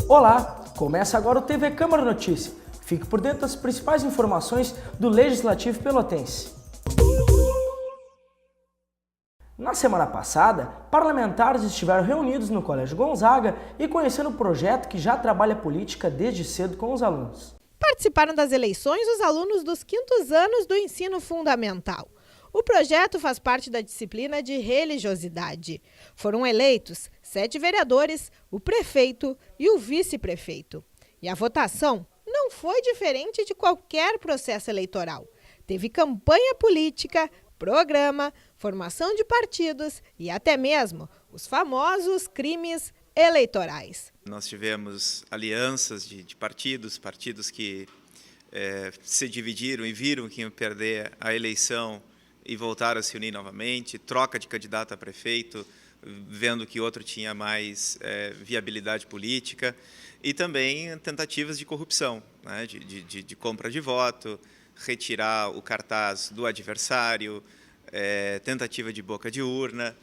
Olá! Começa agora o TV Câmara Notícia. Fique por dentro das principais informações do Legislativo Pelotense. Na semana passada, parlamentares estiveram reunidos no Colégio Gonzaga e conheceram o projeto que já trabalha política desde cedo com os alunos. Participaram das eleições os alunos dos 5º anos do ensino fundamental. O projeto faz parte da disciplina de religiosidade. Foram eleitos 7 vereadores, o prefeito e o vice-prefeito. E a votação não foi diferente de qualquer processo eleitoral. Teve campanha política, programa, formação de partidos e até mesmo os famosos crimes eleitorais. Nós tivemos alianças de partidos que se dividiram e viram que iam perder a eleição e voltaram a se unir novamente, troca de candidato a prefeito, vendo que outro tinha mais viabilidade política, e também tentativas de corrupção, né, de compra de voto, retirar o cartaz do adversário, tentativa de boca de urna.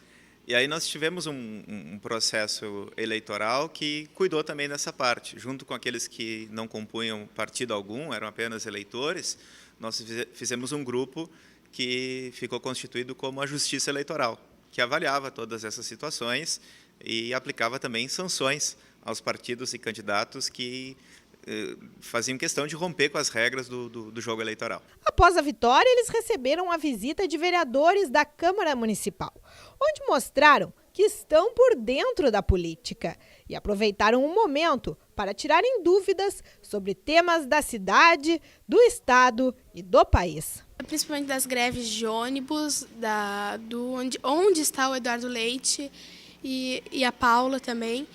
E aí nós tivemos um processo eleitoral que cuidou também dessa parte, junto com aqueles que não compunham partido algum, eram apenas eleitores. Nós fizemos um grupo que ficou constituído como a Justiça Eleitoral, que avaliava todas essas situações e aplicava também sanções aos partidos e candidatos que faziam questão de romper com as regras do jogo eleitoral. Após a vitória, eles receberam a visita de vereadores da Câmara Municipal, onde mostraram que estão por dentro da política e aproveitaram o momento para tirarem dúvidas sobre temas da cidade, do estado e do país. Principalmente das greves de ônibus, onde está o Eduardo Leite e a Paula também,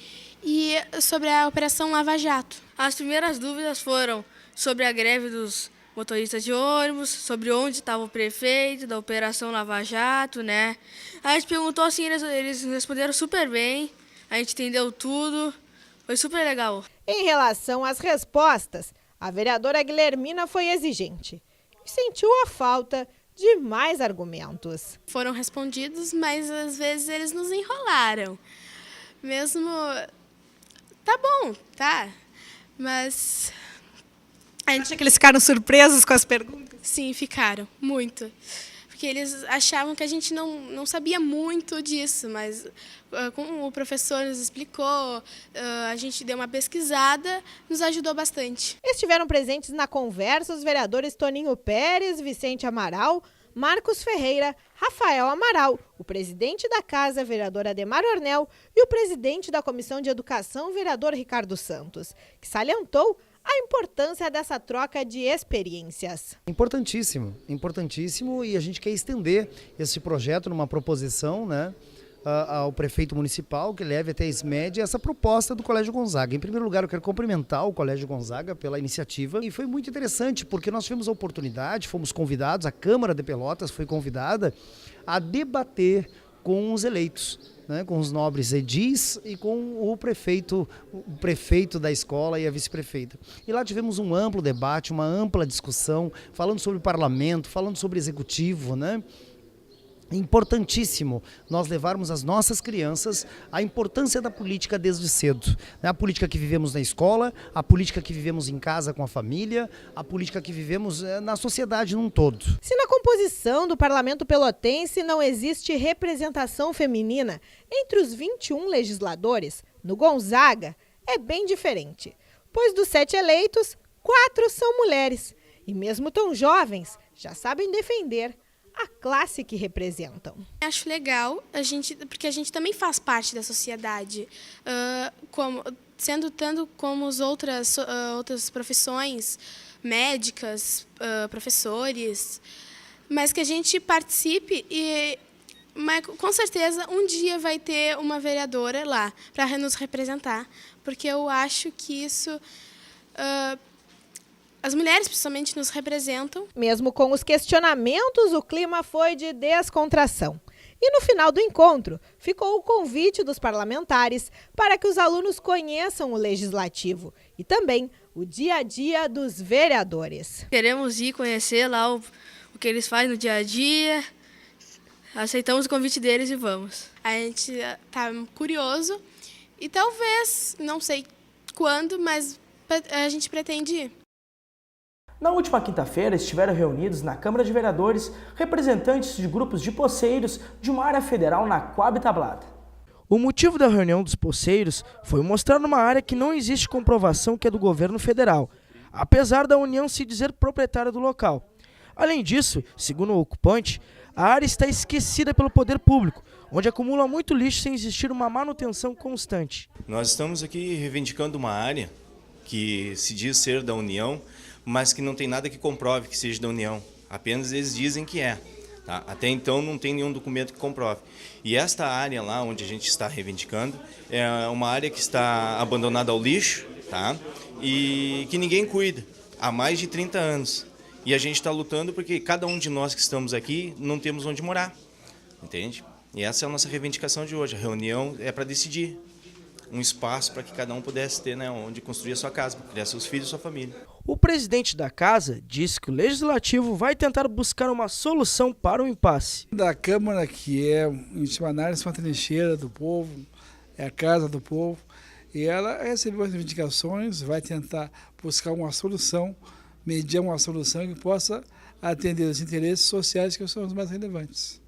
e sobre a Operação Lava Jato. As primeiras dúvidas foram sobre a greve dos motoristas de ônibus, sobre onde estava o prefeito, da Operação Lava Jato, né? A gente perguntou assim, eles responderam super bem, a gente entendeu tudo, foi super legal. Em relação às respostas, a vereadora Guilhermina foi exigente e sentiu a falta de mais argumentos. Foram respondidos, mas às vezes eles nos enrolaram. Mesmo, tá bom, tá, mas... Acha que eles ficaram surpresos com as perguntas? Sim, ficaram, muito. Porque eles achavam que a gente não sabia muito disso, mas como o professor nos explicou, a gente deu uma pesquisada, nos ajudou bastante. Estiveram presentes na conversa os vereadores Toninho Pérez, Vicente Amaral, Marcos Ferreira, Rafael Amaral, o presidente da Casa, vereador Ademar Ornel, e o presidente da Comissão de Educação, vereador Ricardo Santos, que salientou a importância dessa troca de experiências. Importantíssimo, importantíssimo, e a gente quer estender esse projeto numa proposição, né, ao prefeito municipal, que leve até a SMED essa proposta do Colégio Gonzaga. Em primeiro lugar, eu quero cumprimentar o Colégio Gonzaga pela iniciativa, e foi muito interessante porque nós tivemos a oportunidade, fomos convidados, a Câmara de Pelotas foi convidada a debater com os eleitos, né, com os nobres edis e com o prefeito da escola e a vice-prefeita. E lá tivemos um amplo debate, uma ampla discussão, falando sobre o parlamento, falando sobre o executivo, né? Importantíssimo nós levarmos às nossas crianças a importância da política desde cedo. A política que vivemos na escola, a política que vivemos em casa com a família, a política que vivemos na sociedade num todo. Se na composição do Parlamento Pelotense não existe representação feminina entre os 21 legisladores, no Gonzaga é bem diferente, pois dos 7 eleitos, 4 são mulheres e mesmo tão jovens já sabem defender a classe que representam. Acho legal, porque a gente também faz parte da sociedade, sendo tanto como as outras profissões, médicas, professores, mas que a gente participe mas com certeza um dia vai ter uma vereadora lá para nos representar, porque eu acho que isso... As mulheres, principalmente, nos representam. Mesmo com os questionamentos, o clima foi de descontração. E no final do encontro, ficou o convite dos parlamentares para que os alunos conheçam o legislativo e também o dia a dia dos vereadores. Queremos ir conhecer lá o que eles fazem no dia a dia. Aceitamos o convite deles e vamos. A gente está curioso e talvez, não sei quando, mas a gente pretende ir. Na última quinta-feira, estiveram reunidos na Câmara de Vereadores representantes de grupos de poceiros de uma área federal na Coab Tablada. O motivo da reunião dos poceiros foi mostrar uma área que não existe comprovação que é do governo federal, apesar da União se dizer proprietária do local. Além disso, segundo o ocupante, a área está esquecida pelo poder público, onde acumula muito lixo sem existir uma manutenção constante. Nós estamos aqui reivindicando uma área que se diz ser da União, mas que não tem nada que comprove que seja da União. Apenas eles dizem que é. Tá? Até então não tem nenhum documento que comprove. E esta área lá onde a gente está reivindicando é uma área que está abandonada ao lixo, tá? E que ninguém cuida há mais de 30 anos. E a gente está lutando porque cada um de nós que estamos aqui não temos onde morar, entende? E essa é a nossa reivindicação de hoje. A reunião é para decidir um espaço para que cada um pudesse ter, né, onde construir a sua casa, criar seus filhos e sua família. O presidente da casa disse que o Legislativo vai tentar buscar uma solução para o impasse. Da Câmara, que é, em última análise, uma trincheira do povo, é a casa do povo, e ela recebeu as reivindicações, vai tentar buscar uma solução, mediar uma solução que possa atender os interesses sociais que são os mais relevantes.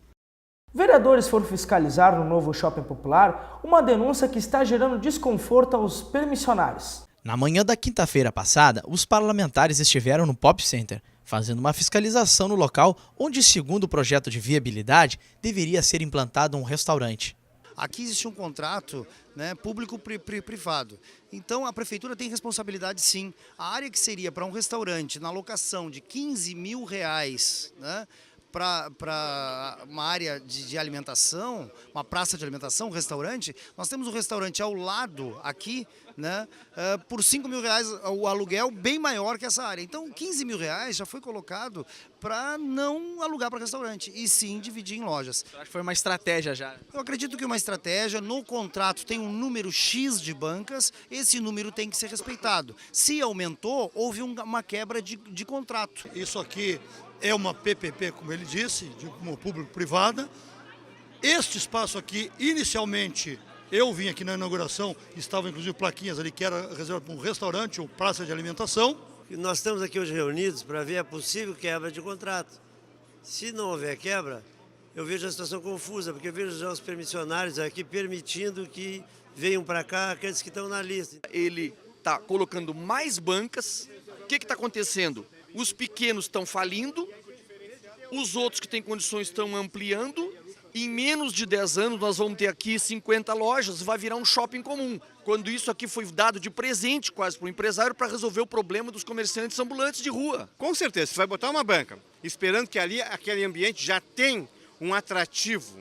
Vereadores foram fiscalizar no novo shopping popular uma denúncia que está gerando desconforto aos permissionários. Na manhã da quinta-feira passada, os parlamentares estiveram no Pop Center, fazendo uma fiscalização no local onde, segundo o projeto de viabilidade, deveria ser implantado um restaurante. Aqui existe um contrato, né, público-privado. Então a prefeitura tem responsabilidade, sim. A área que seria para um restaurante na locação de R$15 mil, né, para uma área de alimentação, uma praça de alimentação, um restaurante, nós temos um restaurante ao lado aqui, né, por R$5 mil o aluguel bem maior que essa área. Então R$15 mil já foi colocado para não alugar para restaurante e sim dividir em lojas. Eu acho que foi uma estratégia já. Eu acredito que uma estratégia, no contrato tem um número X de bancas, esse número tem que ser respeitado. Se aumentou, houve uma quebra de contrato. Isso aqui é uma PPP, como ele disse, de uma público-privada. Este espaço aqui, inicialmente, eu vim aqui na inauguração, estava inclusive plaquinhas ali que era reservado para um restaurante ou praça de alimentação. E nós estamos aqui hoje reunidos para ver a possível quebra de contrato. Se não houver quebra, eu vejo a situação confusa, porque eu vejo já os permissionários aqui permitindo que venham para cá aqueles que estão na lista. Ele está colocando mais bancas. O que está acontecendo? Os pequenos estão falindo, os outros que têm condições estão ampliando. Em menos de 10 anos nós vamos ter aqui 50 lojas, vai virar um shopping comum. Quando isso aqui foi dado de presente quase para o empresário para resolver o problema dos comerciantes ambulantes de rua. Com certeza, você vai botar uma banca, esperando que ali aquele ambiente já tem um atrativo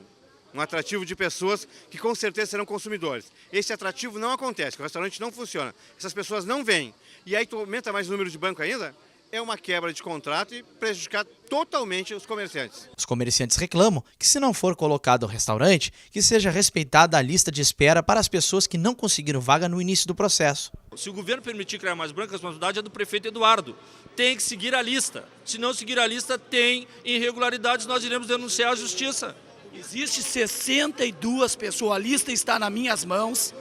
de pessoas que com certeza serão consumidores. Esse atrativo não acontece, o restaurante não funciona, essas pessoas não vêm. E aí tu aumenta mais o número de banco ainda? É uma quebra de contrato e prejudicar totalmente os comerciantes. Os comerciantes reclamam que, se não for colocado o restaurante, que seja respeitada a lista de espera para as pessoas que não conseguiram vaga no início do processo. Se o governo permitir criar mais bancas, a responsabilidade é do prefeito Eduardo. Tem que seguir a lista. Se não seguir a lista, tem irregularidades, nós iremos denunciar à justiça. Existem 62 pessoas, a lista está nas minhas mãos,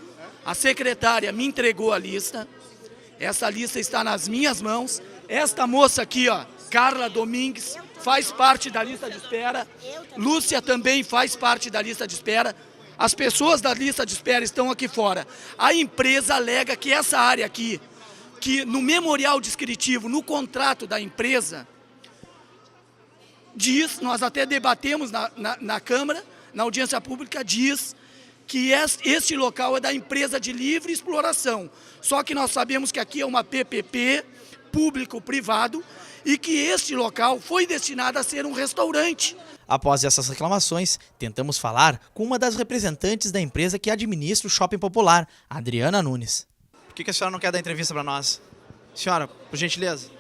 a secretária me entregou a lista, essa lista está nas minhas mãos. Esta moça aqui, ó, Carla Domingues, faz parte da lista de espera. Lúcia também faz parte da lista de espera. As pessoas da lista de espera estão aqui fora. A empresa alega que essa área aqui, que no memorial descritivo, no contrato da empresa, diz, nós até debatemos na Câmara, na audiência pública, diz que este local é da empresa de livre exploração. Só que nós sabemos que aqui é uma PPP, público-privado, e que este local foi destinado a ser um restaurante. Após essas reclamações, tentamos falar com uma das representantes da empresa que administra o Shopping Popular, Adriana Nunes. Por que a senhora não quer dar entrevista para nós? Senhora, por gentileza.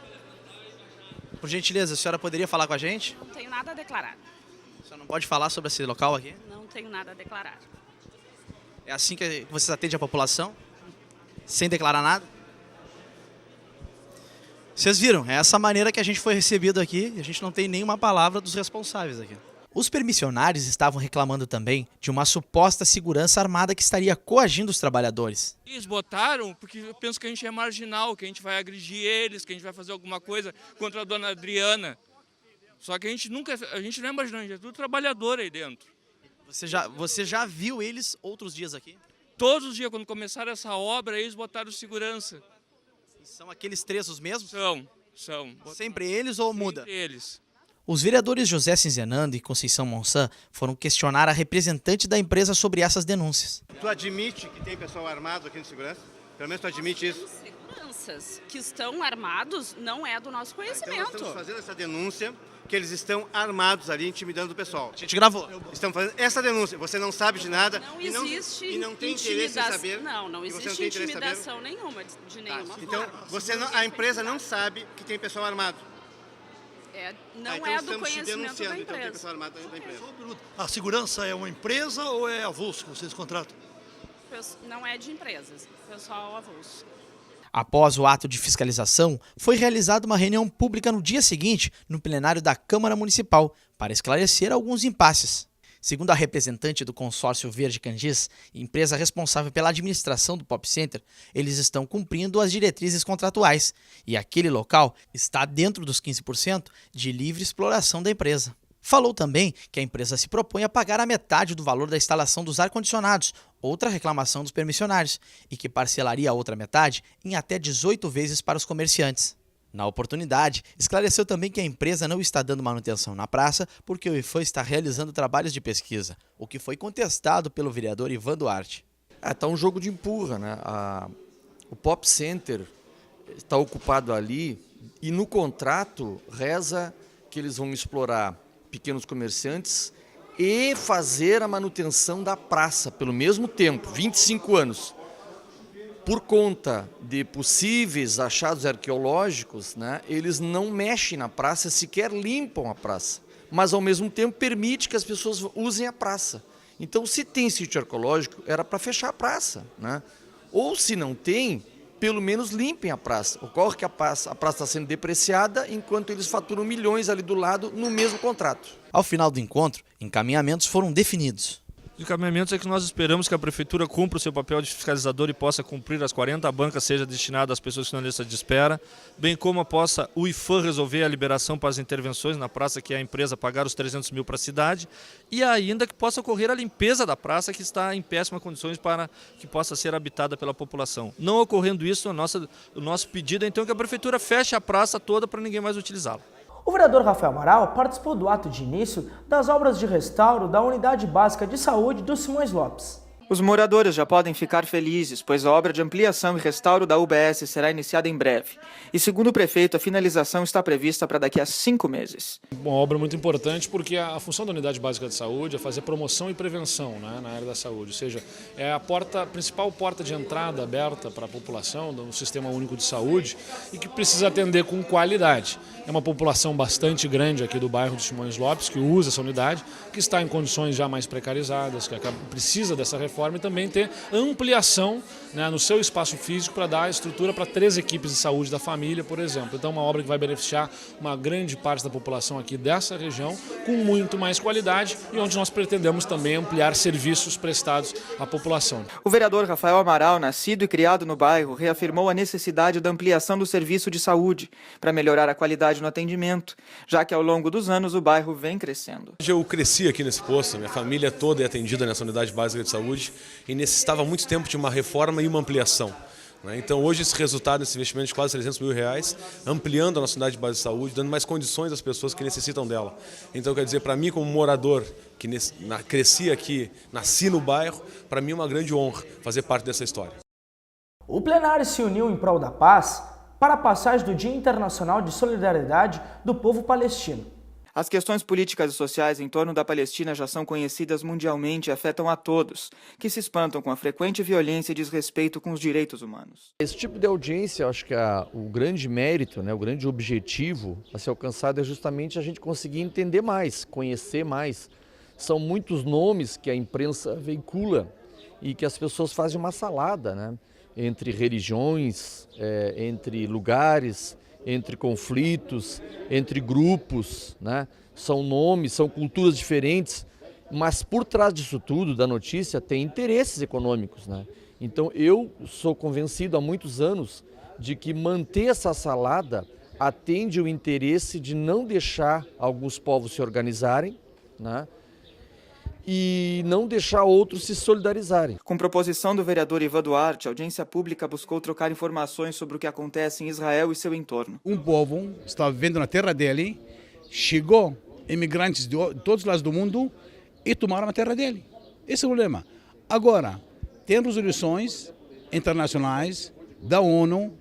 Por gentileza, a senhora poderia falar com a gente? Não tenho nada a declarar. A senhora não pode falar sobre esse local aqui? Não tenho nada a declarar. É assim que vocês atendem a população? Sem declarar nada? Vocês viram, é essa maneira que a gente foi recebido aqui e a gente não tem nenhuma palavra dos responsáveis aqui. Os permissionários estavam reclamando também de uma suposta segurança armada que estaria coagindo os trabalhadores. Eles botaram porque eu penso que a gente é marginal, que a gente vai agredir eles, que a gente vai fazer alguma coisa contra a dona Adriana. Só que a gente não é marginal, a gente é tudo trabalhador aí dentro. Você já viu eles outros dias aqui? Todos os dias, quando começaram essa obra, eles botaram segurança. São aqueles 3 os mesmos? São. Sempre eles ou muda? Sempre eles. Os vereadores José Cinzenando e Conceição Monsan foram questionar a representante da empresa sobre essas denúncias. Tu admite que tem pessoal armado aqui no segurança? Pelo menos tu admite isso? Seguranças que estão armados não é do nosso conhecimento. Então nós estamos fazendo essa denúncia que eles estão armados ali, intimidando o pessoal. A gente gravou. Estão fazendo essa denúncia. Você não sabe de nada Não e existe e não tem interesse em saber. Não existe intimidação nenhuma, de nenhuma forma. Então, a empresa não sabe que tem pessoal armado. Não então é do conhecimento da então tem empresa. pessoal armado da empresa. A segurança é uma empresa ou é avulso que vocês contratam? Não é de empresas, pessoal avulso. Após o ato de fiscalização, foi realizada uma reunião pública no dia seguinte, no plenário da Câmara Municipal, para esclarecer alguns impasses. Segundo a representante do consórcio Verde Candis, empresa responsável pela administração do Pop Center, eles estão cumprindo as diretrizes contratuais e aquele local está dentro dos 15% de livre exploração da empresa. Falou também que a empresa se propõe a pagar a metade do valor da instalação dos ar-condicionados, outra reclamação dos permissionários, e que parcelaria a outra metade em até 18 vezes para os comerciantes. Na oportunidade, esclareceu também que a empresa não está dando manutenção na praça porque o IFAM está realizando trabalhos de pesquisa, o que foi contestado pelo vereador Ivan Duarte. Está um jogo de empurra, né? O Pop Center está ocupado ali e no contrato reza que eles vão explorar pequenos comerciantes e fazer a manutenção da praça pelo mesmo tempo, 25 anos. Por conta de possíveis achados arqueológicos, né, eles não mexem na praça, sequer limpam a praça, mas ao mesmo tempo permite que as pessoas usem a praça. Então, se tem sítio arqueológico, era para fechar a praça, né? Ou se não tem, pelo menos limpem a praça. Ocorre que a praça está sendo depreciada enquanto eles faturam milhões ali do lado no mesmo contrato. Ao final do encontro, encaminhamentos foram definidos. Os encaminhamentos é que nós esperamos que a Prefeitura cumpra o seu papel de fiscalizador e possa cumprir as 40 bancas, seja destinada às pessoas que estão na lista de espera, bem como possa o IFAM resolver a liberação para as intervenções na praça, que é a empresa pagar os 300 mil para a cidade, e ainda que possa ocorrer a limpeza da praça, que está em péssimas condições para que possa ser habitada pela população. Não ocorrendo isso, o nosso pedido é então que a Prefeitura feche a praça toda para ninguém mais utilizá-la. O vereador Rafael Amaral participou do ato de início das obras de restauro da Unidade Básica de Saúde do Simões Lopes. Os moradores já podem ficar felizes, pois a obra de ampliação e restauro da UBS será iniciada em breve. E segundo o prefeito, a finalização está prevista para daqui a 5 meses. Uma obra muito importante porque a função da Unidade Básica de Saúde é fazer promoção e prevenção, né, na área da saúde. Ou seja, é a principal porta de entrada aberta para a população do Sistema Único de Saúde e que precisa atender com qualidade. É uma população bastante grande aqui do bairro do Simões Lopes que usa essa unidade, que está em condições já mais precarizadas, que precisa dessa reforma e também ter ampliação, né, no seu espaço físico para dar estrutura para 3 equipes de saúde da família, por exemplo. Então, uma obra que vai beneficiar uma grande parte da população aqui dessa região com muito mais qualidade e onde nós pretendemos também ampliar serviços prestados à população. O vereador Rafael Amaral, nascido e criado no bairro, reafirmou a necessidade da ampliação do serviço de saúde para melhorar a qualidade no atendimento, já que ao longo dos anos o bairro vem crescendo. Eu cresci aqui nesse posto, minha família toda é atendida nessa Unidade Básica de Saúde e necessitava há muito tempo de uma reforma e uma ampliação. Então hoje esse resultado, esse investimento de quase 300 mil reais, ampliando a nossa unidade de base de saúde, dando mais condições às pessoas que necessitam dela. Então quer dizer, para mim como morador, que cresci aqui, nasci no bairro, para mim é uma grande honra fazer parte dessa história. O plenário se uniu em prol da paz para a passagem do Dia Internacional de Solidariedade do Povo Palestino. As questões políticas e sociais em torno da Palestina já são conhecidas mundialmente e afetam a todos, que se espantam com a frequente violência e desrespeito com os direitos humanos. Esse tipo de audiência, eu acho que o grande mérito, né, o grande objetivo a ser alcançado é justamente a gente conseguir entender mais, conhecer mais. São muitos nomes que a imprensa veicula e que as pessoas fazem uma salada, né, entre religiões, entre lugares, entre conflitos, entre grupos, né? São nomes, são culturas diferentes, mas por trás disso tudo, da notícia, tem interesses econômicos, né? Então eu sou convencido há muitos anos de que manter essa salada atende o interesse de não deixar alguns povos se organizarem, né? E não deixar outros se solidarizarem. Com proposição do vereador Ivan Duarte, a audiência pública buscou trocar informações sobre o que acontece em Israel e seu entorno. Um povo estava vivendo na terra dele, chegou imigrantes de todos os lados do mundo e tomaram a terra dele. Esse é o problema. Agora, tem resoluções internacionais da ONU,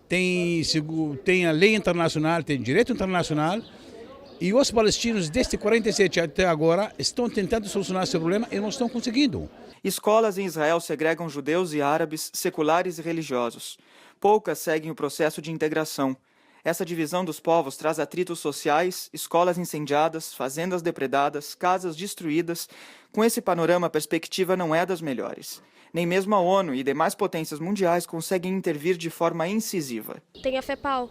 tem a lei internacional, tem direito internacional, e os palestinos, desde 47 até agora, estão tentando solucionar esse problema e não estão conseguindo. Escolas em Israel segregam judeus e árabes, seculares e religiosos. Poucas seguem o processo de integração. Essa divisão dos povos traz atritos sociais, escolas incendiadas, fazendas depredadas, casas destruídas. Com esse panorama, a perspectiva não é das melhores. Nem mesmo a ONU e demais potências mundiais conseguem intervir de forma incisiva. Tem a FEPAL,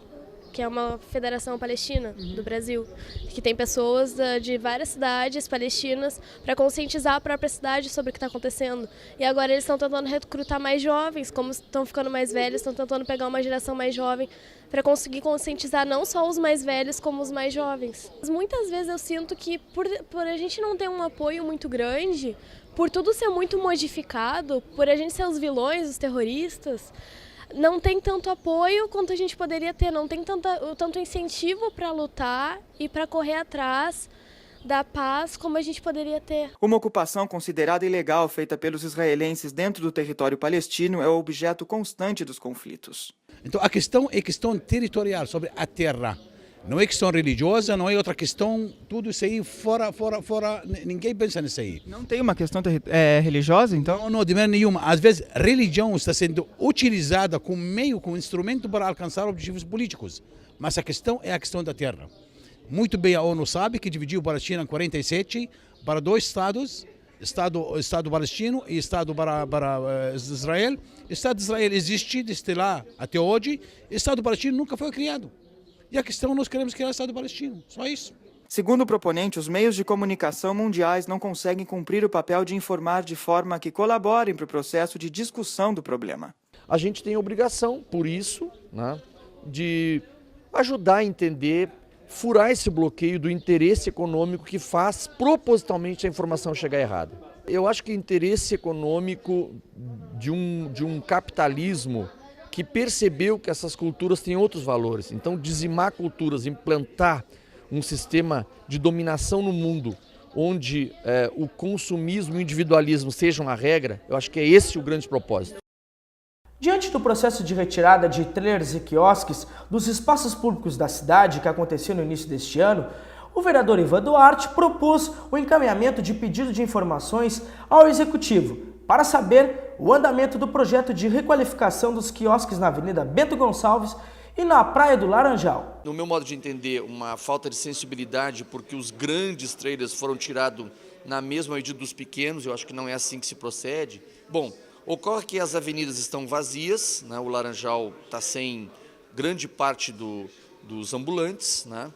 que é uma federação palestina do Brasil, que tem pessoas de várias cidades palestinas para conscientizar a própria cidade sobre o que está acontecendo. E agora eles estão tentando recrutar mais jovens, como estão ficando mais velhos, estão tentando pegar uma geração mais jovem para conseguir conscientizar não só os mais velhos, como os mais jovens. Muitas vezes eu sinto que por a gente não ter um apoio muito grande, por tudo ser muito modificado, por a gente ser os vilões, os terroristas, não tem tanto apoio quanto a gente poderia ter, não tem tanto incentivo para lutar e para correr atrás da paz como a gente poderia ter. Uma ocupação considerada ilegal feita pelos israelenses dentro do território palestino é o objeto constante dos conflitos. Então a questão é questão territorial, sobre a terra. Não é questão religiosa, não é outra questão, tudo isso aí fora, ninguém pensa nisso aí. Não tem uma questão religiosa, então? Não, de maneira nenhuma. Às vezes, religião está sendo utilizada como meio, como instrumento para alcançar objetivos políticos. Mas a questão é a questão da terra. Muito bem a ONU sabe que dividiu a Palestina em 47 para dois estados, Estado palestino e Estado para Israel. O Estado de Israel existe desde lá até hoje, o Estado palestino nunca foi criado. E a questão, nós queremos criar o Estado palestino, só isso. Segundo o proponente, os meios de comunicação mundiais não conseguem cumprir o papel de informar de forma que colaborem para o processo de discussão do problema. A gente tem a obrigação, por isso, né, de ajudar a entender, furar esse bloqueio do interesse econômico que faz propositalmente a informação chegar errada. Eu acho que o interesse econômico de um capitalismo que percebeu que essas culturas têm outros valores. Então, dizimar culturas, implantar um sistema de dominação no mundo, onde o consumismo e o individualismo sejam a regra, eu acho que é esse o grande propósito. Diante do processo de retirada de trailers e quiosques dos espaços públicos da cidade que aconteceu no início deste ano, o vereador Ivan Duarte propôs o encaminhamento de pedido de informações ao Executivo para saber o andamento do projeto de requalificação dos quiosques na Avenida Bento Gonçalves e na Praia do Laranjal. No meu modo de entender, uma falta de sensibilidade, porque os grandes trailers foram tirados na mesma medida dos pequenos, eu acho que não é assim que se procede. Bom, ocorre que as avenidas estão vazias, né? O Laranjal está sem grande parte dos ambulantes, né?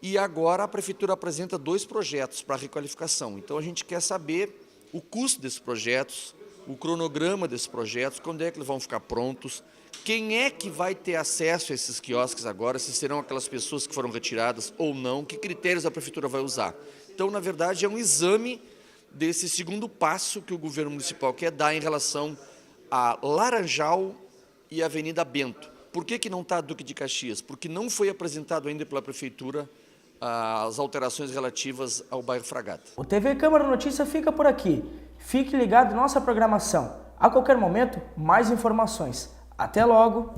E agora a Prefeitura apresenta 2 projetos para requalificação. Então a gente quer saber o custo desses projetos, o cronograma desses projetos, quando é que eles vão ficar prontos, quem é que vai ter acesso a esses quiosques agora, se serão aquelas pessoas que foram retiradas ou não, que critérios a Prefeitura vai usar. Então, na verdade, é um exame desse segundo passo que o governo municipal quer dar em relação a Laranjal e a Avenida Bento. Por que não está Duque de Caxias? Porque não foi apresentado ainda pela Prefeitura as alterações relativas ao bairro Fragata. O TV Câmara Notícia fica por aqui. Fique ligado em nossa programação. A qualquer momento, mais informações. Até logo!